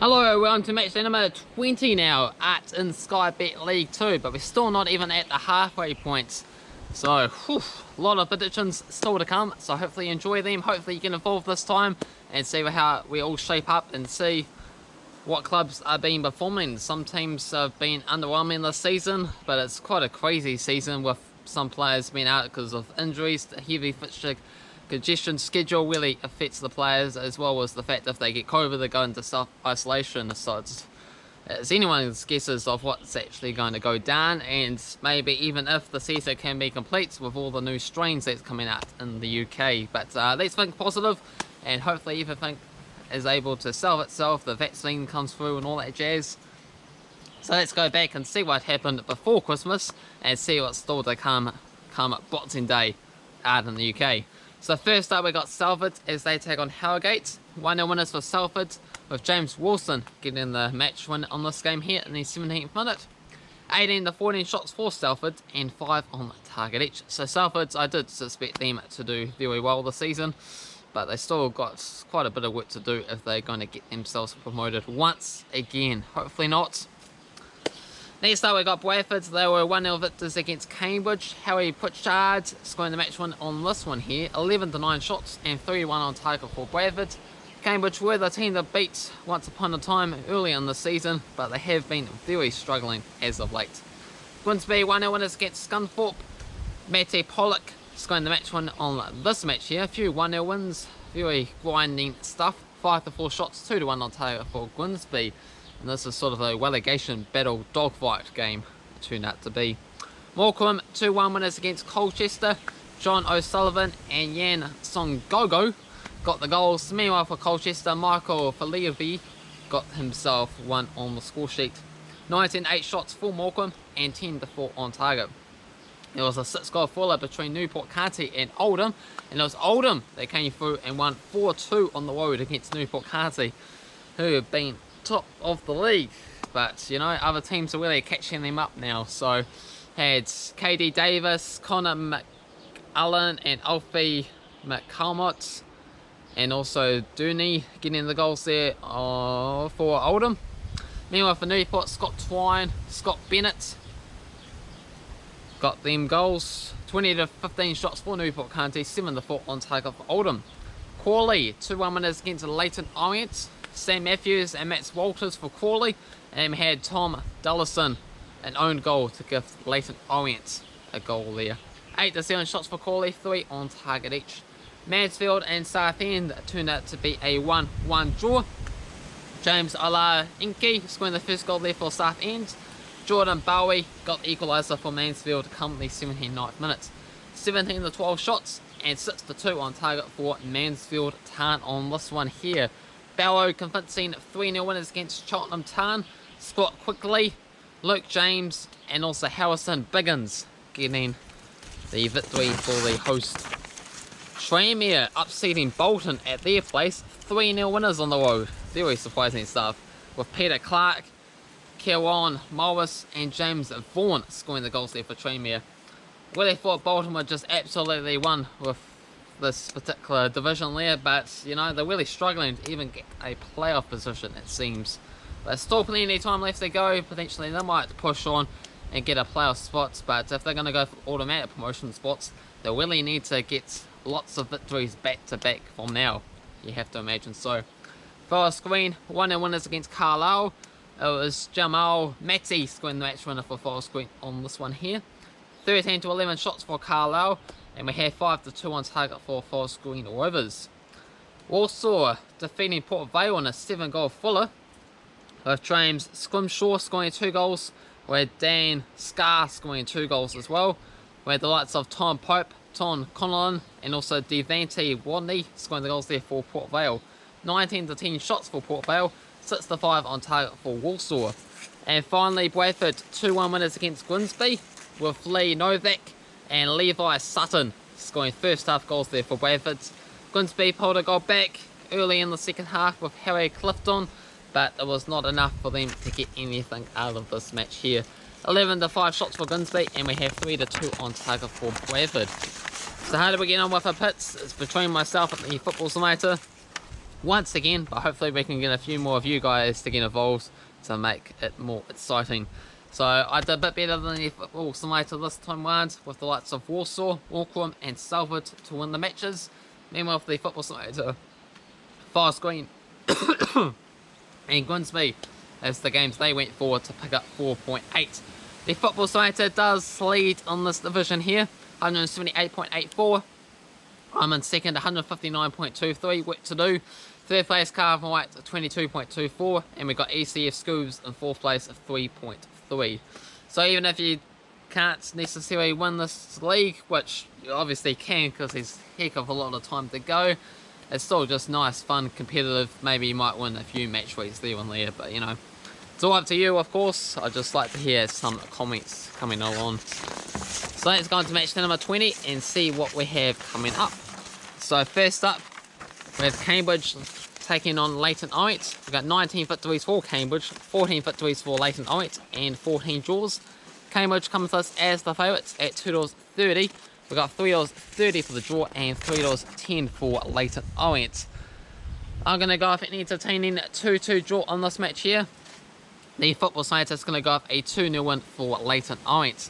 Hello, we're on to match day number 20 now in Sky Bet League 2, but we're still not even at the halfway point. So, a lot of predictions still to come, so hopefully you enjoy them. Hopefully you get involved this time and see how we all shape up and see what clubs are being performing. Some teams have been underwhelming this season, but it's quite a crazy season with some players being out because of injuries. The heavy fixture congestion schedule really affects the players, as well as the fact if they get COVID they go into self-isolation. So it's anyone's guesses of what's actually going to go down, and maybe even if the season can be complete with all the new strains that's coming out in the UK. But let's think positive and hopefully everything is able to solve itself, the vaccine comes through and all that jazz. So let's go back and see what happened before Christmas and see what's still to come Boxing Day out in the UK. So first up we got Salford as they take on Harrogate. 1-0 winners for Salford, with James Wilson getting the match win on this game here in the 17th minute. 18 to 14 shots for Salford and 5 on target each. So Salford, I did suspect them to do very well this season, but they still got quite a bit of work to do if they're going to get themselves promoted once again. Hopefully not. Next up we got Bradford. They were 1-0 victors against Cambridge. Harry Pritchard scoring the match win on this one here. 11 to 9 shots and 3-1 on target for Bradford. Cambridge were the team that beat once upon a time early in the season, but they have been very struggling as of late. Grimsby 1-0 winners against Scunthorpe. Matty Pollock scoring the match win on this match here. A few 1-0 wins, very grinding stuff. 5 to 4 shots, 2-1 on target for Grimsby. And this is sort of a relegation battle dogfight game turned out to be. Morecambe 2-1 winners against Colchester. John O'Sullivan and Yan Songogo got the goals. Meanwhile for Colchester, Michael Falevi got himself one on the score sheet. 19-8 shots for Morecambe and 10-4 on target. It was a 6-goal thriller between Newport County and Oldham, and it was Oldham that came through and won 4-2 on the road against Newport County, who have been top of the league, but you know, other teams are really catching them up now. So had KD Davis, Connor McAllen and Alfie McCalmont, and also Dooney getting the goals there for Oldham. Meanwhile for Newport, Scott Twine, Scott Bennett got them goals. 20 to 15 shots for Newport County, 7-4 on target for Oldham. Crawley 2-1 winners against Leyton Orient. Sam Matthews and Matt Walters for Crawley, and had Tom Dullison an own goal to give Leyton Orient a goal there. 8 to 7 shots for Crawley, 3 on target each. Mansfield and Southend turned out to be a 1-1 draw. James Ala-Inki scoring the first goal there for Southend. Jordan Bowie got the equaliser for Mansfield come the 79th minute. 17 to 12 shots and 6 to 2 on target for Mansfield Town on this one here. Barrow convincing 3-0 winners against Cheltenham Town. Scott Quigley, Luke James and also Harrison Biggins getting the victory for the host. Tranmere upsetting Bolton at their place. 3-0 winners on the road. Very surprising stuff, with Peter Clark, Kieran Morris and James Vaughan scoring the goals there for Tranmere. Really thought Bolton would just absolutely won with this particular division there, but you know, they're really struggling to even get a playoff position, it seems. There's still plenty of time left to go. Potentially they might push on and get a playoff spot, but if they're going to go for automatic promotion spots, they really need to get lots of victories back to back from now, you have to imagine. So Forest Green 1-0 winners against Carlisle. It was Jamal Matty scoring the match winner for Forest Green on this one here. 13 to 11 shots for Carlisle, and we have 5 to 2 on target for Forest Green Rovers. Walsall defeating Port Vale on a 7-goal thriller, with James Scrimshaw scoring 2 goals, with Dan Scarr scoring 2 goals as well, with the likes of Tom Pope, Tom Conlon and also Devante Wadney scoring the goals there for Port Vale. 19 to 10 shots for Port Vale, 6 to 5 on target for Walsall. And finally Bradford 2-1 winners against Grimsby, with Lee Novak and Levi Sutton scoring first half goals there for Bradford. Grimsby pulled a goal back early in the second half with Harry Clifton, but it was not enough for them to get anything out of this match here. 11 to 5 shots for Grimsby, and we have 3 to 2 on target for Bradford. So how do we get on with our pits? It's between myself and the Football Simulator. once again, but hopefully we can get a few more of you guys to get involved to make it more exciting. So I did a bit better than the football simulator this time round, with the likes of Warsaw, Auckland and Salford to win the matches. Meanwhile for the football simulator, Forest Green and Grimsby as the games they went for to pick up 4.8. The football simulator does lead on this division here, 178.84. I'm in second, 159.23, work to do. Third place, Cavan Wright, 22.24, and we've got ECF Scoobs in fourth place of 3.3. So even if you can't necessarily win this league, which you obviously can because there's a heck of a lot of time to go, it's still just nice, fun, competitive. Maybe you might win a few match weeks there and there, but you know, it's all up to you, of course. I'd just like to hear some comments coming along. So let's go on to match number 20 and see what we have coming up. So first up, we have Cambridge taking on Leyton Orient. We've got 19 victories for Cambridge, 14 victories for Leyton Orient, and 14 draws. Cambridge comes to us as the favourites at $2.30. We've got $3.30 for the draw and $3.10 for Leyton Orient. I'm going to go off an entertaining 2-2 draw on this match here. The football scientist is going to go off a 2-0 win for Leyton Orient.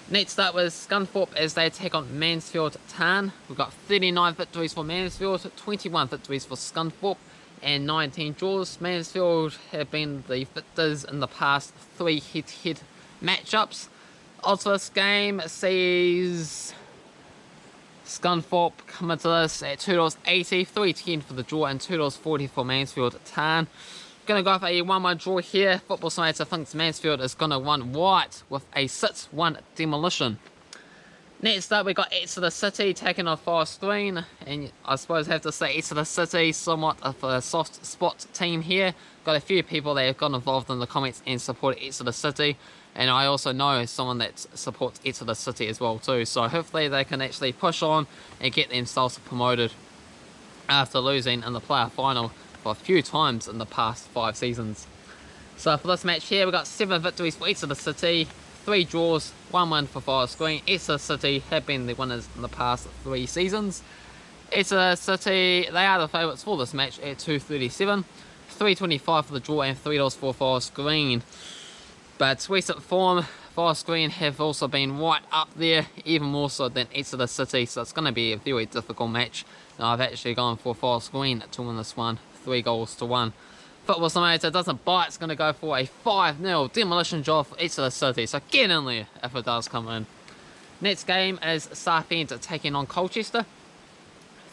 Next up was Scunthorpe as they take on Mansfield Town. We've got 39 victories for Mansfield, 21 victories for Scunthorpe, and 19 draws. Mansfield have been the victors in the past 3 head-to-head matchups. Odds for this game sees Scunthorpe coming to this at $2.80, $3.10 for the draw, and $2.40 for Mansfield Town. Going to go for a 1-1 draw here. Football Science thinks Mansfield is going to run right with a 6-1 demolition. Next up, we got Exeter City taking on Forest Green, and I suppose I have to say Exeter City, somewhat of a soft spot team here. Got a few people that have got involved in the comments and support Exeter City, and I also know someone that supports Exeter City as well too. So hopefully they can actually push on and get themselves promoted after losing in the player final a few times in the past 5 seasons. So for this match here, we've got 7 victories for Exeter City, 3 draws, 1 win for Forest Green. Exeter City have been the winners in the past 3 seasons. Exeter City, they are the favourites for this match at $2.37, $3.25 for the draw and $3 for Forest Green. But recent form, Forest Green have also been right up there, even more so than Exeter City, so it's going to be a very difficult match. Now I've actually gone for Forest Green to win this one, 3-1. Football Simulator doesn't bite, it's going to go for a 5-0 demolition job for Exeter City, so get in there if it does come in. Next game is Southend taking on Colchester.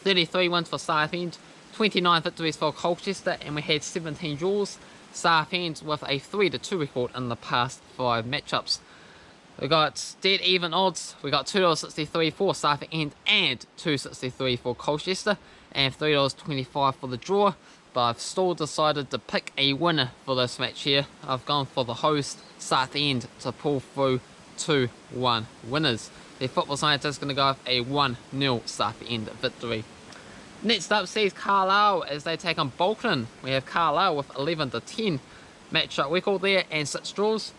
33 wins for Southend, 29 victories for Colchester, and we had 17 draws. Southend with a 3-2 record in the past 5 matchups. We got dead even odds. We got $2.63 for Southend and $2.63 for Colchester, and $3.25 for the draw. But I've still decided to pick a winner for this match here. I've gone for the host, Southend, to pull through 2-1 winners. The football scientist is going to go with a 1-0 Southend victory. Next up sees Carlisle as they take on Bolton. We have Carlisle with 11-10 matchup record there and 6 draws.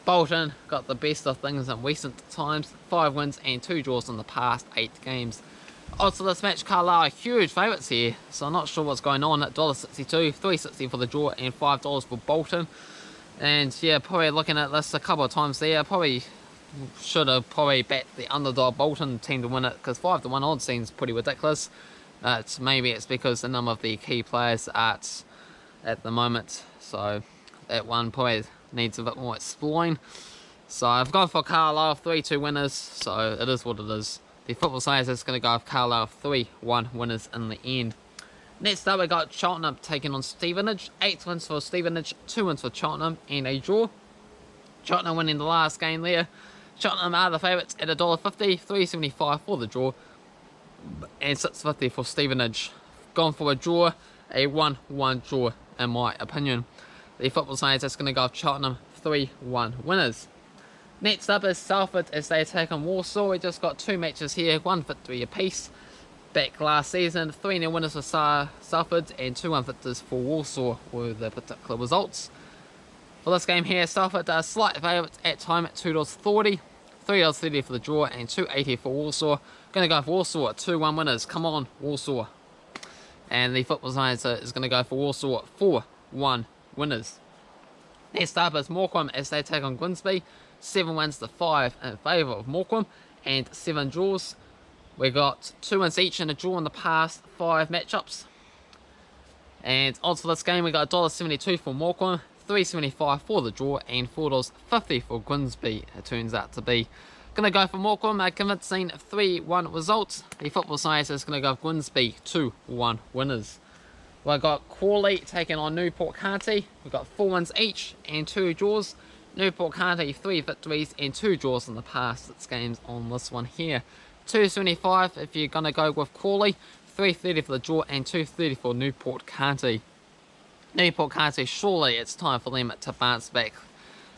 Bolton got the best of things in recent times, 5 wins and 2 draws in the past 8 games. Odds for this match, Carlisle are huge favourites here, so I'm not sure what's going on at $1.62, $3.60 for the draw and $5 for Bolton. And yeah, probably looking at this a couple of times there, I probably should have backed the underdog Bolton team to win it, because 5-1 odds seems pretty ridiculous. Maybe it's because the number of the key players at the moment, so that one probably needs a bit more exploring. So I've gone for Carlisle, 3-2 winners, so it is what it is. The football science is going to go with Carlisle, 3-1 winners in the end. Next up, we got Cheltenham taking on Stevenage. 8 wins for Stevenage, 2 wins for Cheltenham, and a draw. Cheltenham winning the last game there. Cheltenham are the favourites at $1.50, $3.75 for the draw, and $6.50 for Stevenage. Gone for a draw, a 1-1 draw in my opinion. The football science is going to go with Cheltenham, 3-1 winners. Next up is Salford as they take on Warsaw. We just got 2 matches here, 1 victory apiece. Back last season, 3-0 winners for Salford and 2-1 victors for Warsaw were the particular results. For this game here, Salford are slight favourites at time at $2.40, $3.30 for the draw and $2.80 for Warsaw. Going to go for Warsaw at 2-1 winners. Come on, Warsaw. And the football science is going to go for Warsaw 4-1 winners. Next up is Morecambe as they take on Grimsby. 7 wins to 5 in favour of Morecambe and 7 draws. We got 2 wins each and a draw in the past 5 matchups. And odds for this game, we got $1.72 for Morecambe, $3.75 for the draw, and $4.50 for Grimsby. It turns out to be. Going to go for Morecambe, a convincing 3-1 result. The football science is going to go for Grimsby 2-1 winners. We've got Crawley taking on Newport County. We've got 4 wins each and 2 draws. Newport County 3 victories and 2 draws in the past 6 games on this one here. $2.75 if you're going to go with Crawley, $3.30 for the draw, and $2.30 for Newport County. Newport County, surely it's time for them to bounce back.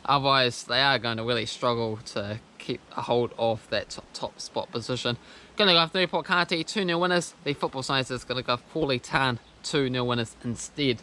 Otherwise, they are going to really struggle to keep a hold of that top spot position. Going to go with Newport County, 2-0 winners. The football science is going to go with Crawley Town, 2-0 winners instead.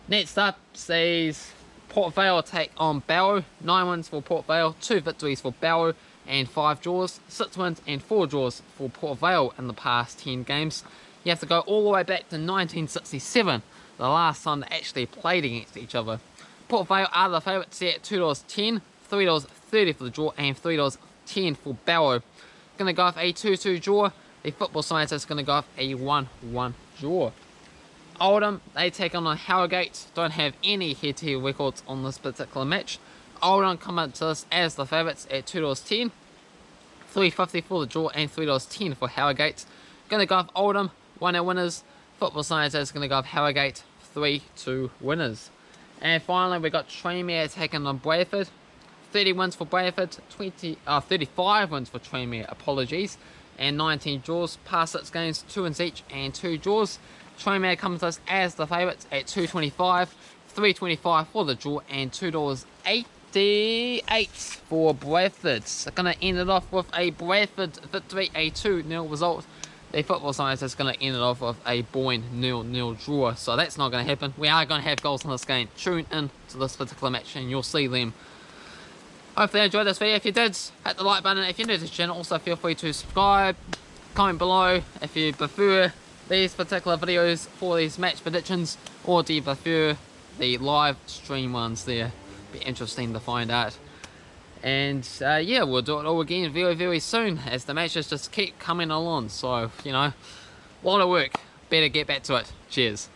Next up sees Port Vale take on Barrow. 9 wins for Port Vale, 2 victories for Barrow, and 5 draws. 6 wins and 4 draws for Port Vale in the past 10 games. You have to go all the way back to 1967, the last time they actually played against each other. Port Vale are the favourites here at $2.10, $3.30 for the draw, and $3.10 for Barrow. Going to go with a 2-2 draw. The football science is going to go with a 1-1 draw. Oldham, they take on Harrogate. Don't have any head-to-head records on this particular match. Oldham come up to this as the favourites at $2.10, $3.50 for the draw, and $3.10 for Harrogate. Going to go with Oldham, 1-0 winners. Football science is going to go with Harrogate, 3-2 winners. And finally, we got Tranmere taking on Bradford. 30 wins for Bradford, 35 wins for Tranmere, apologies, and 19 draws. Past 6 games, 2 wins each and 2 draws. Tranmere comes to us as the favourites at $2.25, $3.25 for the draw, and $2.88 for Bradford. So going to end it off with a Bradford victory, a 2-0 result. The football science is going to end it off with a boring 0-0 draw. So that's not going to happen. We are going to have goals in this game. Tune in to this particular match and you'll see them. Hopefully you enjoyed this video. If you did, hit the like button. If you're new to this channel, also feel free to subscribe. Comment below if you prefer these particular videos for these match predictions, or do you prefer the live stream ones there? Be interesting to find out. And yeah, we'll do it all again very, very soon as the matches just keep coming along. So, you know, a lot of work. Better get back to it. Cheers.